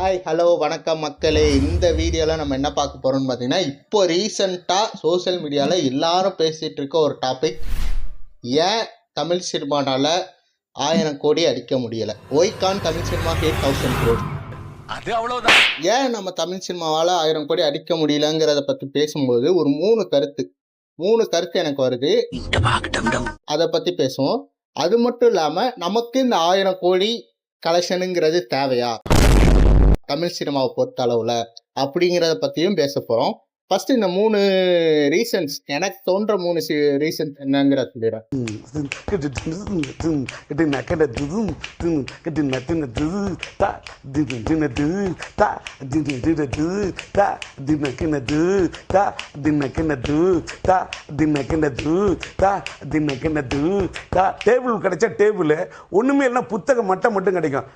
Hi hello வணக்கம் மக்களே. இந்த வீடியோவில் நம்ம என்ன பார்க்க போகிறோம்னு பார்த்தீங்கன்னா, இப்போ ரீசண்டாக சோஷியல் மீடியாவில் எல்லாரும் பேசிகிட்டு இருக்க ஒரு டாபிக், ஏன் தமிழ் சினிமானால 1000 கோடி அடிக்க முடியலை? Why can't Tamil cinema hit 1000 crore? அது அவ்வளவுதான். ஏன் நம்ம தமிழ் சினிமாவால் 1000 கோடி அடிக்க முடியலங்கிறத பற்றி பேசும்போது ஒரு மூணு கருத்து எனக்கு வருது. அதை பற்றி பேசுவோம். அது மட்டும் இல்லாமல் நமக்கு இந்த 1000 கோடி கலெக்ஷனுங்கிறது தேவையா தமிழ் சினிமாவை பொறுத்த அளவில் அப்படிங்கிறத பற்றியும் பேச போகிறோம். ஃபர்ஸ்ட் இந்த 3 ரீசன்ஸ், எனக்கு தோன்ற 3 ரீசன்ஸ் என்னங்கிற சொல்லிடுறேன். டேபிள் கிடைச்சா டேபிள் ஒண்ணுமே இல்லைன்னா புத்தகம் மட்டும் கிடைக்கும்.